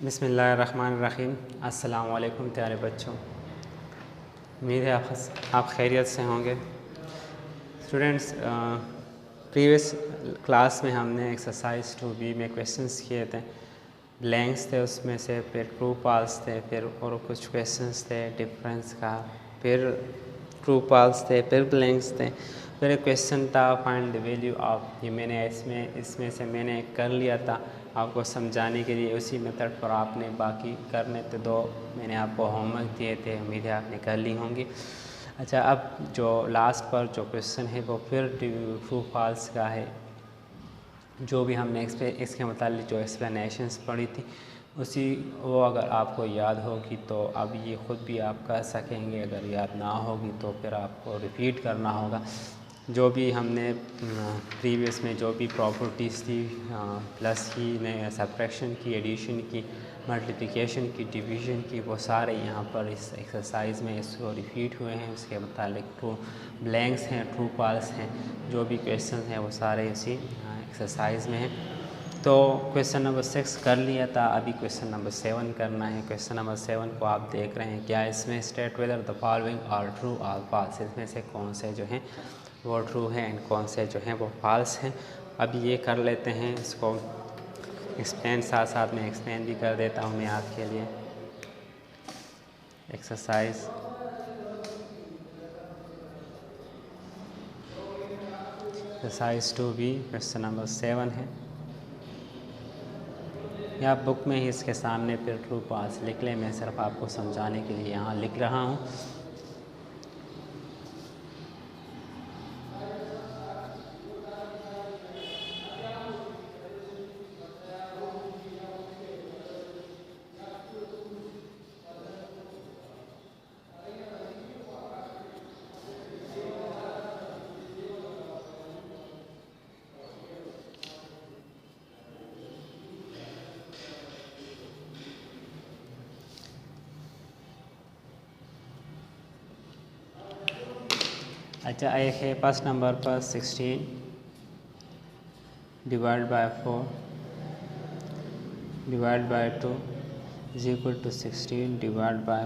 बिस्मिल्लाहिर्रहमानिर्रहीम। अस्सलाम वालेकुम प्यारे बच्चों, उम्मीद है आप खैरियत से होंगे। स्टूडेंट्स, प्रीवियस क्लास में हमने एक्सरसाइज 2B में क्वेश्चंस किए थे। ब्लैंक्स थे उसमें से, फिर ट्रू फॉल्स थे, फिर और कुछ क्वेश्चंस थे डिफरेंस का, फिर ट्रू फॉल्स थे, फिर ब्लैंक्स थे, फिर एक क्वेश्चन था फाइंड द वैल्यू ऑफ। ये मैंने इसमें से मैंने कर लिया था आपको समझाने के लिए। उसी मेथड पर आपने बाकी करने थे, दो मैंने आपको होमवर्क दिए थे, उम्मीद है आपने कर ली होंगी। अच्छा, अब जो लास्ट पर जो क्वेश्चन है वो फिर ट्रू फॉल्स का है। जो भी हमने इसके मुतालिक जो एक्सप्लेनेशंस पढ़ी थी वो अगर आपको याद होगी तो अब ये ख़ुद भी आप कर सकेंगे। अगर याद ना होगी तो फिर आपको रिपीट करना होगा। जो भी हमने प्रीवियस में जो भी प्रॉपर्टीज़ थी, प्लस की, सब्ट्रैक्शन की, एडिशन की, मल्टीप्लिकेशन की, डिवीज़न की, वो सारे यहाँ पर इस एक्सरसाइज में इसको रिपीट हुए हैं। उसके मुतालिक ट्रू ब्लैंक्स हैं, ट्रू फॉल्स हैं, जो भी क्वेश्चन हैं वो सारे इसी एक्सरसाइज में हैं। तो क्वेश्चन नंबर 6 कर लिया था, अभी क्वेश्चन नंबर 7 करना है। क्वेश्चन नंबर 7 को आप देख रहे हैं। क्या इसमें state whether the following are true or false, इसमें से कौन से जो हैं वो ट्रू हैं एंड कौन से जो हैं वो फॉल्स हैं। अब ये कर लेते हैं, इसको एक्सप्लेन साथ साथ में एक्सप्लेन भी कर देता हूँ मैं आपके लिए। एक्सरसाइज 2B क्वेश्चन नंबर 7 है। या बुक में ही इसके सामने फिर ट्रू फॉल्स लिख लें, मैं सिर्फ आपको समझाने के लिए यहाँ लिख रहा हूँ। अच्छा, एक है फर्स्ट नंबर पर 16 divide by 4 divide by 2 is equal to 16 divide by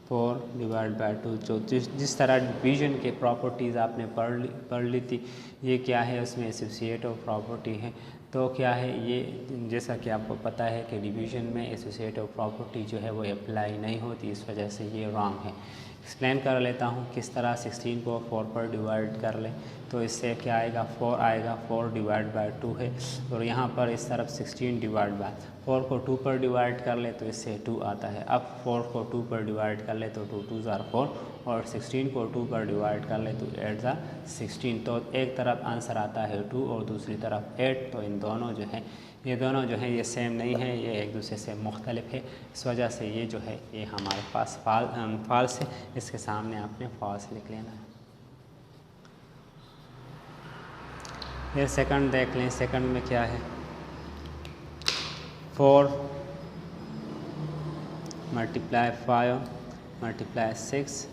4 divide by 2। जो जिस तरह डिवीजन के प्रॉपर्टीज़ आपने पढ़ ली थी, ये क्या है, उसमें एसोसिएटिव प्रॉपर्टी है। तो क्या है ये, जैसा कि आपको पता है कि डिवीजन में एसोसिएटिव प्रॉपर्टी जो है वो अप्लाई नहीं होती, इस वजह से ये रॉन्ग है। एक्सप्लेन कर लेता हूँ किस तरह 16 को 4 पर डिवाइड कर लें तो इससे क्या आएगा, 4 आएगा। 4 डिवाइड बाय 2 है, और यहाँ पर इस तरफ 16 डिवाइड बाय 4 को 2 पर डिवाइड कर ले तो इससे 2 आता है। अब 4 को 2 पर डिवाइड कर ले तो 2 2 ज़ार 4, और 16 को 2 पर डिवाइड कर ले तो 8 ज़ार 16। तो एक तरफ आंसर आता है 2 और दूसरी तरफ 8। तो इन दोनों जो है ये दोनों जो है ये सेम नहीं है, ये एक दूसरे से मुख्तलिफ है। इस वजह से ये जो है ये हमारे पास फॉल्स है। इसके सामने आपने फॉल्स लिख लेना है। फिर सेकंड देख लें। सेकंड में क्या है, 4 multiply 5 multiply 6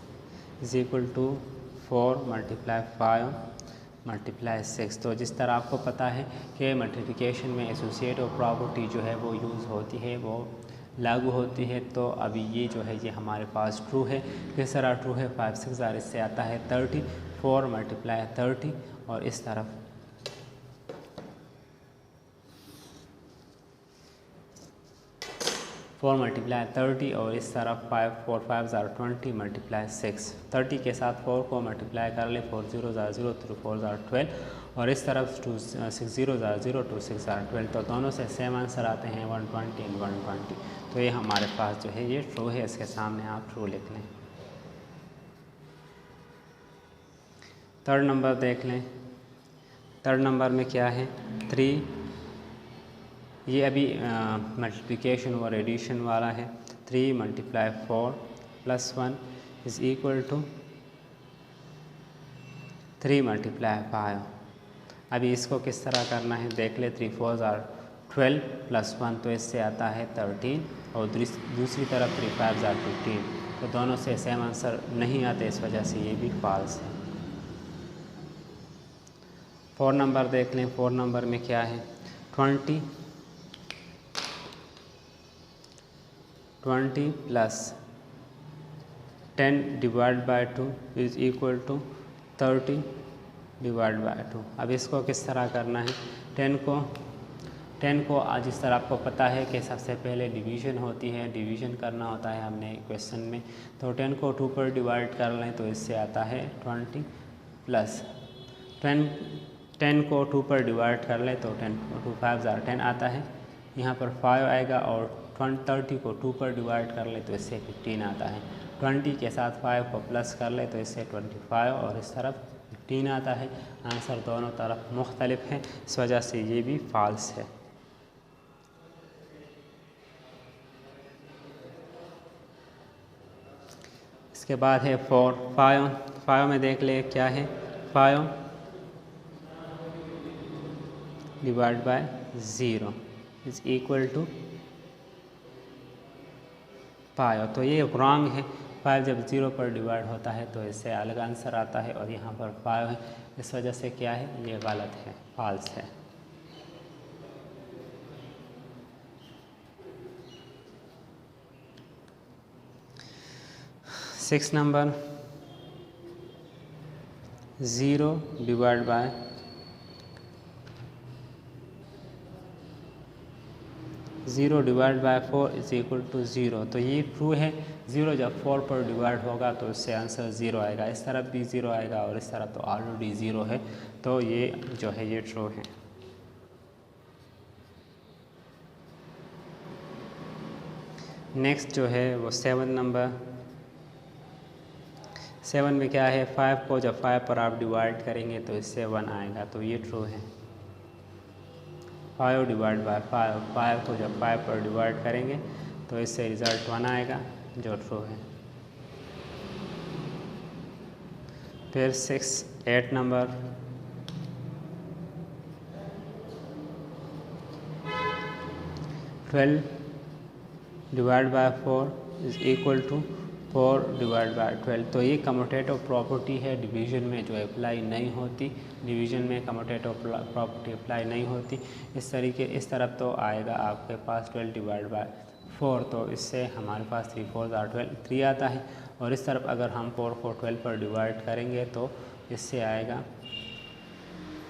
is equal to 4 multiply 5 multiply 6। तो जिस तरह आपको पता है कि मल्टीप्लिकेशन में एसोसिएटिव प्रॉपर्टी जो है वो यूज़ होती है, वो लागू होती है। तो अभी ये जो है ये हमारे पास ट्रू है। किस तरह ट्रू है, 5 6 ज़ार इससे आता है 30, 4 मल्टीप्लाई 30, और इस तरफ 4 मल्टीप्लाई 30, और इस तरफ 5 4 5 ज़ार 20 मल्टीप्लाई 6। 30 के साथ 4 को मल्टीप्लाई कर ले, 4 0 ज़ार 0 3 4 ज़ार 12, और इस तरफ 6 0 ज़ार 0 2 6 ज़ार 12। तो दोनों से सेम आंसर आते हैं 120 एंड 120। तो ये हमारे पास जो है ये ट्रू है। इसके सामने आप ट्रू लिख लें। थर्ड नंबर देख लें। थर्ड नंबर में क्या है, 3, ये अभी मल्टीप्लिकेशन और एडिशन वाला है। 3 multiply 4 plus 1 is equal to 3 multiply 5। अभी इसको किस तरह करना है देख ले। 3 4 ज़ार 12 प्लस 1, तो इससे आता है 13, और दूसरी तरफ 3 5 ज़ार 15। तो दोनों से सेम आंसर नहीं आते, इस वजह से ये भी फॉल्स है। 4 नंबर देख लें। 4 नंबर में क्या है, 20 20 plus 10 divide by 2 is equal to 30 divide by 2। अब इसको किस तरह करना है, 10 को आज इस तरह आपको पता है कि सबसे पहले डिवीज़न होती है, डिवीज़न करना होता है हमने क्वेश्चन में। तो 10 को 2 पर डिवाइड कर लें तो इससे आता है 20 प्लस 10 को 2 पर डिवाइड कर लें तो 10 2 5 10 आता है, यहाँ पर 5 आएगा, और 30 को 2 पर डिवाइड कर लें तो इससे 15 आता है। 20 के साथ 5 को प्लस कर ले तो इससे 25 और इस तरफ 15 आता है। आंसर दोनों तरफ मुख्तलिफ है, इस वजह से ये भी फॉल्स है। इसके बाद है 5 में देख ले क्या है, 5 divide by 0 is equal to 5। तो ये रॉन्ग है, 5 जब 0 पर डिवाइड होता है तो इससे अलग आंसर आता है, और यहाँ पर 5 है, इस वजह से क्या है, ये गलत है, फॉल्स है। Six number 0 divide by 4 is equal to 0। तो ये ट्रू है, 0 जब 4 पर डिवाइड होगा तो इससे आंसर 0 आएगा, इस तरफ भी 0 आएगा और इस तरफ तो ऑलरेडी 0 है, तो ये जो है ये ट्रू है। नेक्स्ट जो है वो 7 नंबर, 7 में क्या है, 5 को जब 5 पर आप डिवाइड करेंगे तो इससे 1 आएगा, तो ये ट्रू है। 5 डिवाइड बाय 5 को जब 5 पर डिवाइड करेंगे तो इससे रिज़ल्ट 1 आएगा, जो ट्रू है। फिर 8 number, 12 divide by 4 is equal to 4 divide by 12। तो ये कम्यूटेटिव प्रॉपर्टी है, डिवीज़न में जो अप्लाई नहीं होती, डिवीज़न में कम्यूटेटिव प्रॉपर्टी अप्लाई नहीं होती। इस तरफ तो आएगा आपके पास 12 डिवाइड बाय 4, तो इससे हमारे पास 3 4 12 3 आता है, और इस तरफ अगर हम 4 को 12 पर डिवाइड करेंगे तो इससे आएगा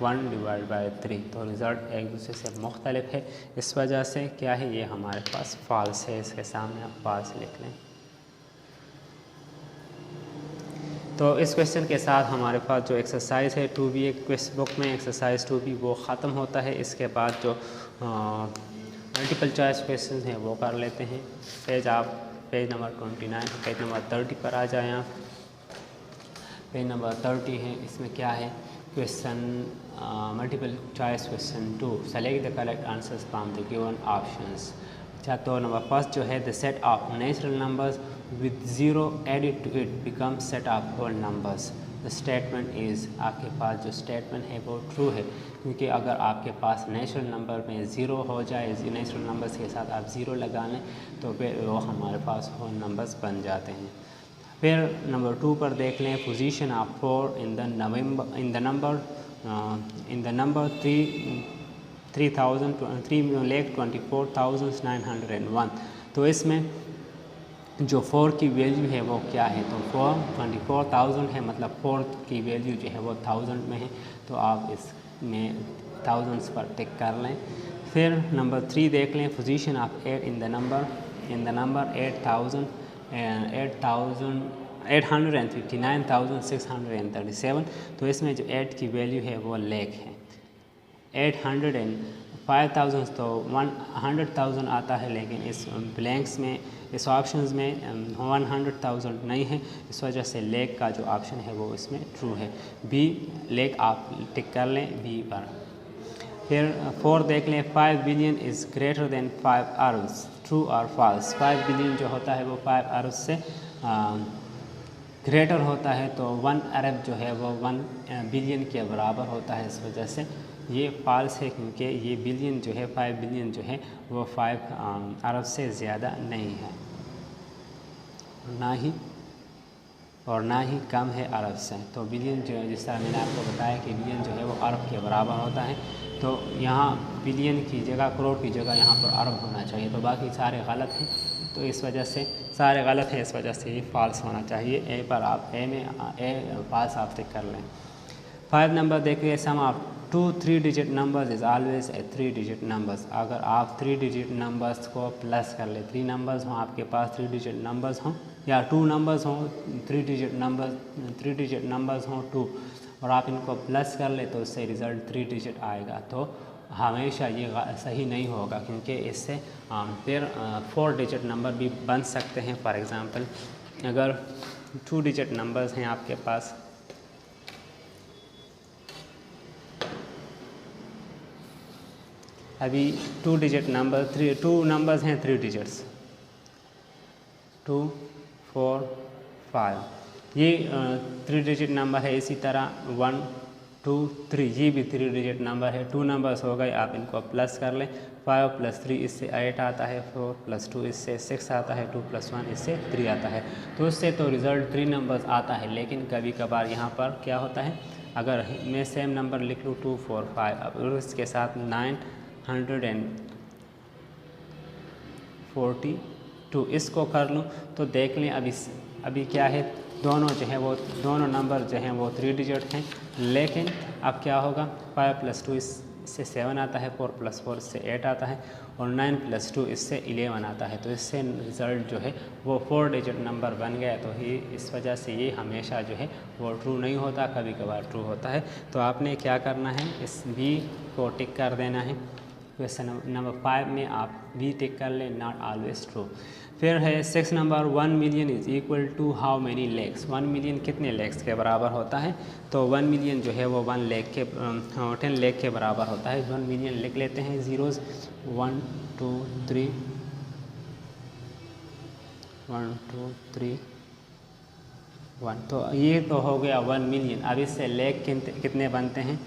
1 डिवाइड बाय 3। तो रिज़ल्ट एक दूसरे से मुख्तलिफ है, इस वजह से क्या है, ये हमारे पास फॉल्स है, इसके सामने आप फॉल्स लिख लें। तो इस क्वेश्चन के साथ हमारे पास जो एक्सरसाइज है 2B एक क्वेश्चन बुक में एक्सरसाइज 2B वो ख़त्म होता है। इसके बाद जो मल्टीपल चॉइस क्वेश्चन हैं वो कर लेते हैं। पेज नंबर 29 पेज नंबर 30 पर आ जाएं आप। पेज नंबर 30 है, इसमें क्या है, question multiple choice question 2, select the correct answers from the given options. अच्छा, तो नंबर फर्स्ट जो है, the set of natural numbers with 0 added to it become set of whole numbers. The statement is, आपके पास जो statement है वो true है, क्योंकि अगर आपके पास नेचुरल नंबर में 0 हो जाए, नेचुरल नंबर्स के साथ आप 0 लगा लें तो फिर वो हमारे पास होल नंबर्स बन जाते हैं। फिर नंबर 2 पर देख लें, position of 4 in the number 3,24,901। तो इसमें जो 4 की वैल्यू है वो क्या है, तो 24,000 है, मतलब 4 की वैल्यू जो है वो 1000 में है, तो आप इसमें थाउजेंड्स पर टिक कर लें। फिर नंबर 3 देख लें, position of 8 in the number 859,637। तो इसमें जो 8 की वैल्यू है वो लेख है। 805,000 तो 100,000 आता है, लेकिन इस ब्लैंक्स में, इस ऑप्शंस में 100,000 नहीं है, इस वजह से लेक का जो ऑप्शन है वो इसमें ट्रू है। बी लेक आप टिक कर लें बी पर। फिर 4 देख लें, 5 billion is greater than 5 Arabs, true और फॉल्स। 5 बिलियन जो होता है वो 5 अरब से ग्रेटर होता है, तो 1 अरब जो है वो 1 बिलियन के बराबर होता है, इस वजह से ये फॉल्स है, क्योंकि ये बिलियन जो है 5 बिलियन जो है वो 5 अरब से ज़्यादा नहीं है, ना ही कम है अरब से। तो बिलियन जो है, जिस तरह मैंने आपको बताया कि बिलियन जो है वो अरब के बराबर होता है, तो यहाँ बिलियन की जगह, करोड़ की जगह यहाँ पर अरब होना चाहिए, तो बाकी सारे गलत हैं, तो इस वजह से सारे गलत हैं, इस वजह से ये फॉल्स होना चाहिए। ए पर आप ए पास आप टिक कर लें। 5 नंबर देखिए, sum of 2 3 digit numbers is always a 3 digit numbers. अगर आप 3 डिजिट नंबर्स को प्लस कर ले, 3 नंबर्स हों आपके पास, 3 डिजिट नंबर्स हों, या 2 नंबर्स हों 3 डिजिट नंबर्स हों 2, और आप इनको प्लस कर ले तो उससे रिज़ल्ट 3 डिजिट आएगा। तो हमेशा ये सही नहीं होगा, क्योंकि इससे फिर 4 डिजिट नंबर भी बन सकते हैं। फॉर एग्ज़ाम्पल अगर 2 डिजिट नंबर्स हैं आपके पास, अभी 2 डिजिट नंबर 2 नंबर्स हैं 3 डिजिट्स 2 4 5, ये 3 डिजिट नंबर है। इसी तरह 1 2 3, ये भी 3 डिजिट नंबर है। 2 नंबर्स हो गए, आप इनको प्लस कर लें। 5 + 3 इससे 8 आता है, 4 + 2 इससे 6 आता है, 2 + 1 इससे 3 आता है। तो इससे तो रिज़ल्ट 3 नंबर्स आता है, लेकिन कभी कभार यहाँ पर क्या होता है, अगर मैं सेम नंबर लिख लूँ 2 4 5, अब इसके साथ 942 इसको कर लूँ, तो देख लें अभी क्या है, दोनों जो है वो दोनों नंबर जो हैं वो 3 डिजिट हैं, लेकिन अब क्या होगा, 5 + 2 इससे 7 आता है, 4 + 4 इससे 8 आता है, और 9 + 2 इससे 11 आता है। तो इससे रिज़ल्ट जो है वो 4 डिजिट नंबर बन गया। तो ये इस वजह से ये हमेशा जो है वो ट्रू नहीं होता, कभी कभार ट्रू होता है। तो आपने क्या करना है, इस बी को टिक कर देना है। क्वेश्चन नंबर 5 में आप बी टिक कर लें, नॉट ऑलवेज ट्रू। फिर है 6 number, 1 million is equal to how many lakhs. 1 million कितने लेग्स के बराबर होता है, तो 1 मिलियन जो है वो 10 लेग के बराबर होता है। 1 मिलियन लिख लेते हैं ज़ीरोज़, 1 2 3 1 2 3 1, तो ये तो हो गया 1 मिलियन। अब इससे लेग कितने बनते हैं,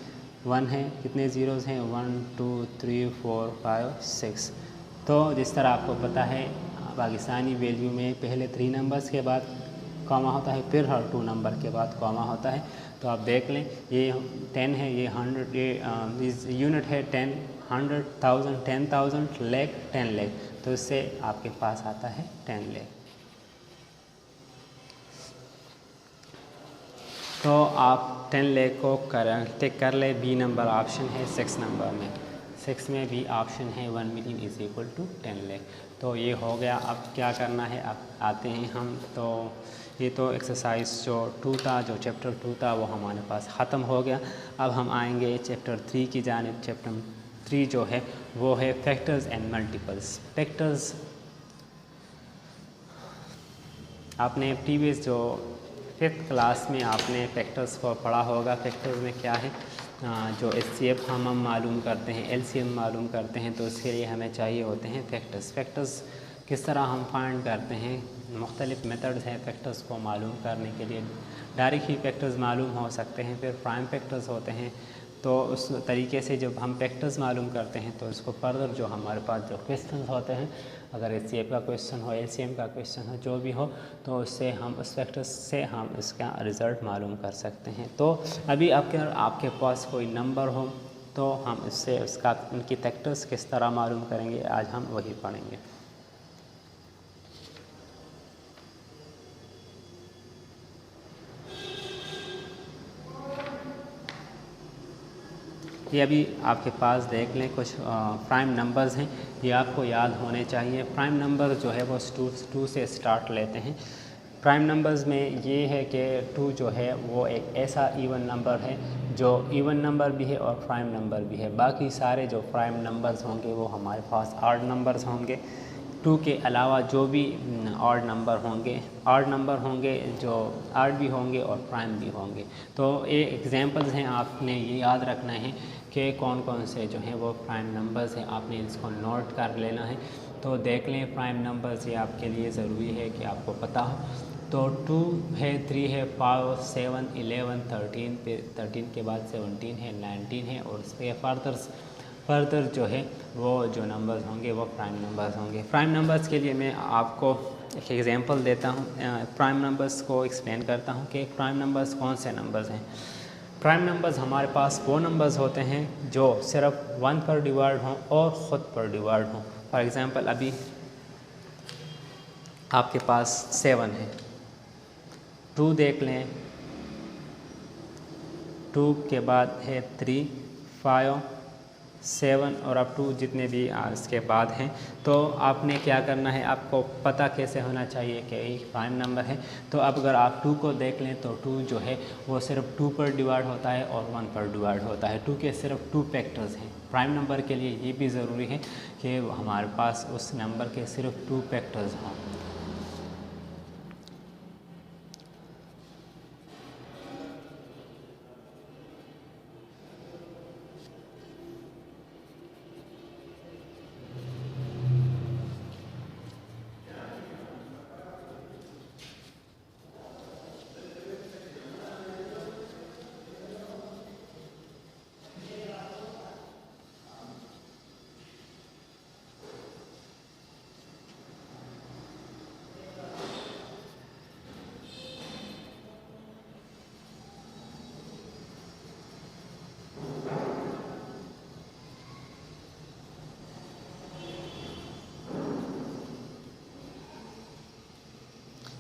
1 है, कितने ज़ीरोज़ हैं, 1 2 3 4 5 6। तो जिस तरह आपको पता है पाकिस्तानी वैल्यू में पहले 3 नंबर्स के बाद कॉमा होता है, फिर हर 2 नंबर के बाद कॉमा होता है। तो आप देख लें, ये 10 है, ये 100, ये यूनिट है 10, 100, 1000, 10,000, लेग 10 लेग, तो इससे आपके पास आता है 10 लेग। तो आप 10 लेग को टिक कर ले। बी नंबर ऑप्शन है 6 नंबर में, 6 में भी ऑप्शन है 1 million is equal to 10 lakh. तो ये हो गया। अब क्या करना है, अब आते हैं हम, तो ये तो एक्सरसाइज जो 2 था, जो चैप्टर 2 था वो हमारे पास ख़त्म हो गया। अब हम आएंगे चैप्टर 3 की जानिब। चैप्टर 3 जो है वो है फैक्टर्स एंड मल्टीपल्स। फैक्टर्स आपने प्रीवियस जो 5th क्लास में आपने फैक्टर्स को पढ़ा होगा। फैक्टर्स में क्या है, जो HCF हम मालूम करते हैं, LCM मालूम करते हैं, तो इसके लिए हमें चाहिए होते हैं फैक्टर्स। फैक्टर्स किस तरह हम फाइंड करते हैं, मुख्तलिफ़ मेथड्स हैं फैक्टर्स को मालूम करने के लिए। डायरेक्ट ही फैक्टर्स मालूम हो सकते हैं, फिर प्राइम फैक्टर्स होते हैं। तो उस तरीके से जब हम फैक्टर्स मालूम करते हैं तो इसको फर्दर जो हमारे पास जो क्वेश्चन होते हैं, अगर HCF का क्वेश्चन हो, LCM का क्वेश्चन हो, जो भी हो, तो उससे हम उस फैक्टर्स से हम इसका रिज़ल्ट मालूम कर सकते हैं। तो अभी अगर आपके पास कोई नंबर हो तो हम इससे उनकी फैक्टर्स किस तरह मालूम करेंगे, आज हम वही पढ़ेंगे। ये अभी आपके पास देख लें, कुछ प्राइम नंबर्स हैं, ये आपको याद होने चाहिए। प्राइम नंबर जो है वो 2 से स्टार्ट लेते हैं। प्राइम नंबर्स में ये है कि 2 जो है वो एक ऐसा इवन नंबर है जो इवन नंबर भी है और प्राइम नंबर भी है। बाकी सारे जो प्राइम नंबर्स होंगे वो हमारे पास ऑड नंबर्स होंगे। 2 के अलावा जो भी ऑड नंबर होंगे जो ऑड भी होंगे और प्राइम भी होंगे। तो ये एग्जांपल्स हैं, आपने ये याद रखना है कि कौन कौन से जो हैं वो प्राइम नंबर्स हैं, आपने इसको नोट कर लेना है। तो देख लें प्राइम नंबर्स, ये आपके लिए ज़रूरी है कि आपको पता हो। तो 2 है, 3 है, 5 7 11 13, फिर 13 के बाद 17 है, 19 है, और इसके फर्दर जो है वो जो नंबर्स होंगे वो प्राइम नंबर्स होंगे। प्राइम नंबर्स के लिए मैं आपको एक एग्जांपल देता हूँ, प्राइम नंबर्स को एक्सप्लेन करता हूँ कि प्राइम नंबर्स कौन से नंबर्स हैं। प्राइम नंबर्स हमारे पास वो नंबर्स होते हैं जो सिर्फ 1 पर डिवाइड हों और ख़ुद पर डिवाइड हों। फॉर एग्ज़ाम्पल अभी आपके पास 7 है, 2 देख लें, 2 के बाद है 3, 5, 7 और अब 2 जितने भी इसके बाद हैं। तो आपने क्या करना है, आपको पता कैसे होना चाहिए कि एक प्राइम नंबर है। तो अब अगर आप 2 को देख लें तो 2 जो है वो सिर्फ 2 पर डिवाइड होता है और 1 पर डिवाइड होता है। 2 के सिर्फ 2 फैक्टर्स हैं। प्राइम नंबर के लिए ये भी ज़रूरी है कि हमारे पास उस नंबर के सिर्फ 2 फैक्टर्स हों।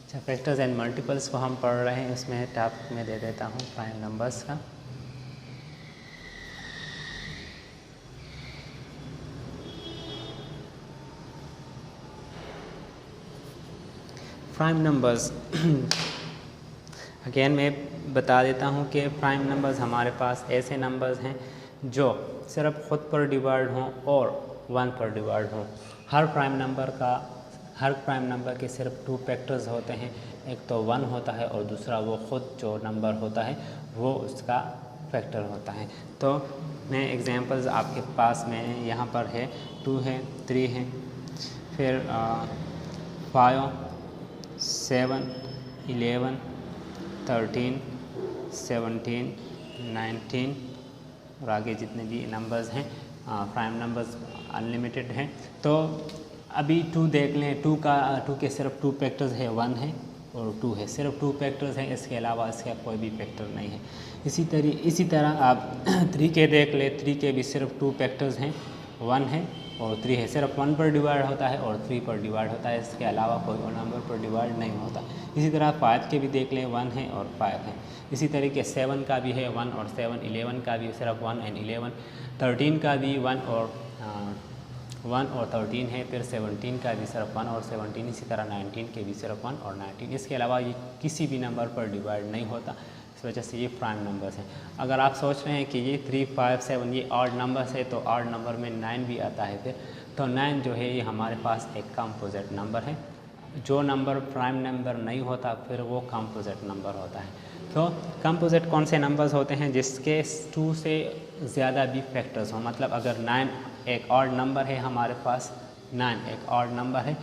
अच्छा, फैक्टर्स एंड मल्टीपल्स को हम पढ़ रहे हैं, इसमें टॉपिक में दे देता हूँ प्राइम नंबर्स का। प्राइम नंबर्स अगेन मैं बता देता हूँ कि प्राइम नंबर्स हमारे पास ऐसे नंबर्स हैं जो सिर्फ ख़ुद पर डिवाइड हों और 1 पर डिवाइड हों। हर प्राइम नंबर के सिर्फ 2 फैक्टर्स होते हैं, एक तो 1 होता है और दूसरा वो ख़ुद जो नंबर होता है वो उसका फैक्टर होता है। तो मैं एग्जांपल्स आपके पास में यहाँ पर है, 2 है, 3 है, फिर 5, 7, 11, 13, 17, 19 और आगे जितने भी नंबर्स हैं, प्राइम नंबर्स अनलिमिटेड हैं। तो अभी 2 देख लें, 2 के सिर्फ 2 फैक्टर्स है, 1 है और 2 है, सिर्फ 2 फैक्टर्स हैं, इसके अलावा इसका कोई भी फैक्टर नहीं है। इसी तरह आप 3 के देख लें, 3 के भी सिर्फ 2 फैक्टर्स हैं, 1 है और 3 है, सिर्फ 1 पर डिवाइड होता है और 3 पर डिवाइड होता है, इसके अलावा कोई और नंबर पर डिवाइड नहीं होता। इसी तरह 5 के भी देख लें, 1 है और 5 है। इसी तरीके 7 का भी है 1 और 7, 11 का भी सिर्फ 1 एंड 11, 13 का भी 1 और 13 है, फिर 17 का भी सिर्फ 1 और 17, इसी तरह 19 के भी सिर्फ 1 और 19, इसके अलावा ये किसी भी नंबर पर डिवाइड नहीं होता। इस वजह से ये प्राइम नंबर्स हैं। अगर आप सोच रहे हैं कि ये 3, 5, 7 ये ऑड नंबर्स है तो ऑड नंबर में 9 भी आता है फिर, तो 9 जो है ये हमारे पास एक कंपोजिट नंबर है। जो नंबर प्राइम नंबर नहीं होता फिर वो कंपोजिट नंबर होता है। तो कंपोजिट कौन से नंबर्स होते हैं, जिसके 2 से ज़्यादा भी फैक्टर्स हों। मतलब अगर 9 एक ऑड नंबर है, हमारे पास 9 एक ऑड नंबर है,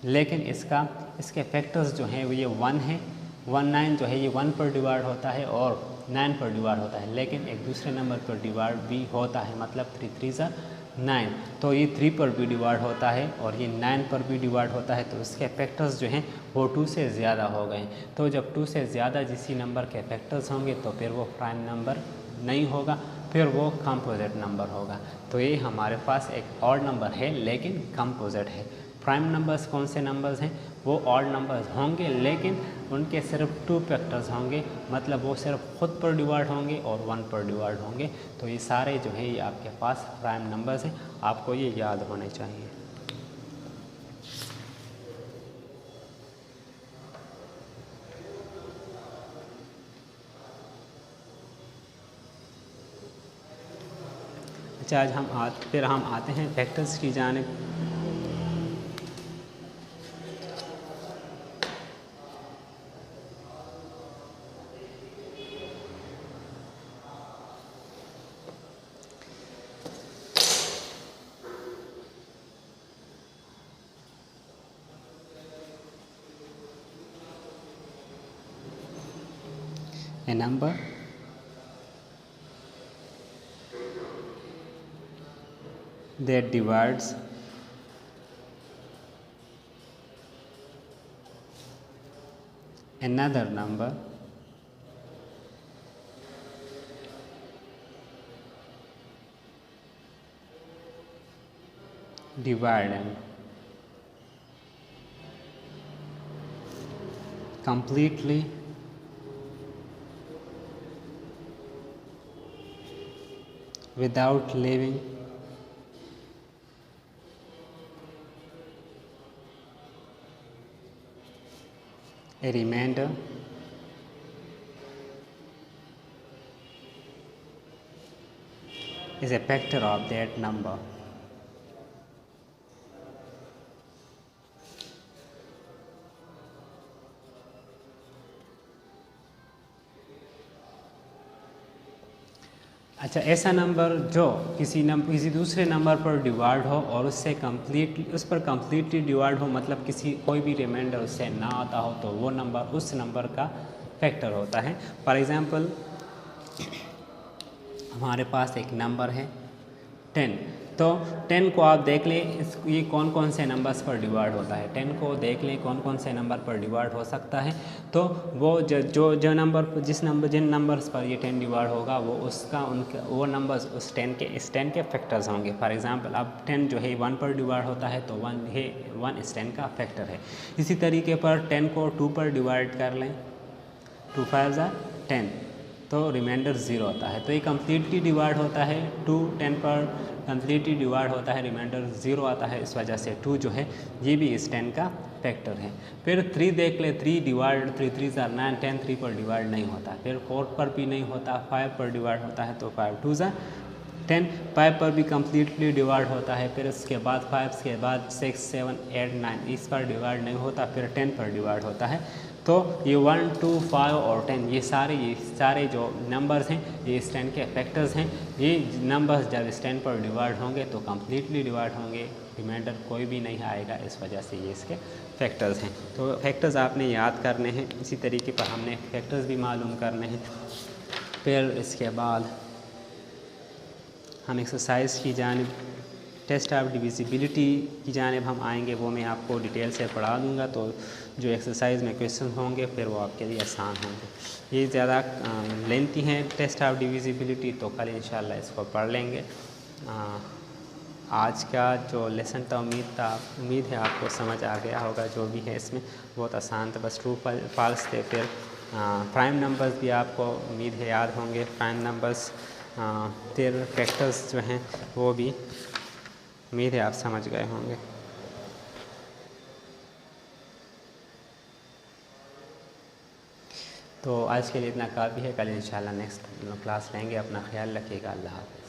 लेकिन इसके फैक्टर्स जो हैं वो ये 1 है, 1 9 जो है ये 1 पर डिवाइड होता है और 9 पर डिवाइड होता है, लेकिन एक दूसरे नंबर पर डिवाइड भी होता है, मतलब 3 3 9, तो ये 3 पर भी डिवाइड होता है और ये 9 पर भी डिवाइड होता है। तो इसके फैक्टर्स जो हैं वो 2 से ज़्यादा हो गए। तो जब 2 से ज़्यादा किसी नंबर के फैक्टर्स होंगे तो फिर वो प्राइम नंबर नहीं होगा, फिर वो कंपोजिट नंबर होगा। तो ये हमारे पास एक ऑड नंबर है लेकिन कंपोजिट है। प्राइम नंबर्स कौन से नंबर्स हैं, वो ऑड नंबर्स होंगे लेकिन उनके सिर्फ 2 फैक्टर्स होंगे, मतलब वो सिर्फ खुद पर डिवाइड होंगे और 1 पर डिवाइड होंगे। तो ये सारे जो है ये आपके पास प्राइम नंबर्स हैं, आपको ये याद होने चाहिए। अच्छा, आज हम आते हैं फैक्टर्स की जानिब। A number that divides another number divide them completely without leaving a remainder is a factor of that number. अच्छा, ऐसा नंबर जो किसी दूसरे नंबर पर डिवाइड हो और उससे उस पर कम्प्लीटली डिवाइड हो, मतलब कोई भी रिमाइंडर उससे ना आता हो, तो वो नंबर उस नंबर का फैक्टर होता है। फॉर एग्ज़ाम्पल, हमारे पास एक नंबर है 10, तो 10 को आप देख लें, ये कौन कौन से नंबर्स पर डिवाइड होता है। 10 को देख लें कौन कौन से नंबर पर डिवाइड हो सकता है, तो वो जो नंबर जिन नंबर्स पर ये 10 डिवाइड होगा वो नंबर्स इस 10 के फैक्टर्स होंगे। फॉर एग्जांपल, अब 10 जो है 1 पर डिवाइड होता है, तो 1 इस 10 का फैक्टर है। इसी तरीके पर 10 को 2 पर डिवाइड कर लें, 2 5 10, तो रिमाइंडर 0 आता है। तो ये कम्प्लीटली डिवाइड होता है, 2 10 पर कम्प्लीटली डिवाइड होता है, रिमाइंडर 0 आता है। इस वजह से 2 जो है ये भी इस 10 का फैक्टर है। फिर 3 देख ले, 3 डिवाइड 3 3 9 10, 3 पर डिवाइड नहीं होता। फिर 4 पर भी नहीं होता, 5 पर डिवाइड होता है, तो 5 2 10, 5 पर भी कम्प्लीटली डिवाइड होता है। फिर उसके बाद 5 के बाद 6 7 8 9 इस पर डिवाइड नहीं होता, फिर 10 पर डिवाइड होता है। तो ये 1 2 5 और 10 ये सारे जो नंबर्स हैं ये इस 10 के फैक्टर्स हैं। ये नंबर्स जब इस 10 पर डिवाइड होंगे तो कम्प्लीटली डिवाइड होंगे, रिमाइंडर कोई भी नहीं आएगा। इस वजह से ये इसके फैक्टर्स हैं। तो फैक्टर्स आपने याद करने हैं। इसी तरीके पर हमने फैक्टर्स भी मालूम करने हैं। फिर इसके बाद हम एक्सरसाइज की जानिब, टेस्ट ऑफ डिविजिबिलिटी की जानिब हम आएंगे। वो मैं आपको डिटेल से पढ़ा दूँगा, तो जो एक्सरसाइज में क्वेश्चन होंगे फिर वो आपके लिए आसान होंगे। ये ज़्यादा लेंथी हैं टेस्ट ऑफ डिविजिबिलिटी, तो कल इंशाल्लाह इसको पढ़ लेंगे। आज का जो लेसन था उम्मीद है आपको समझ आ गया होगा। जो भी है इसमें बहुत आसान था, बस ट्रू फॉल्स थे। फिर प्राइम नंबर्स भी आपको उम्मीद है याद होंगे, प्राइम नंबर्स। फिर फैक्टर्स जो हैं वो भी उम्मीद है आप समझ गए होंगे। तो आज के लिए इतना काफ़ी है। कल इंशाल्लाह नेक्स्ट क्लास लेंगे। अपना ख्याल रखिएगा। अल्लाह हाफ़िज़।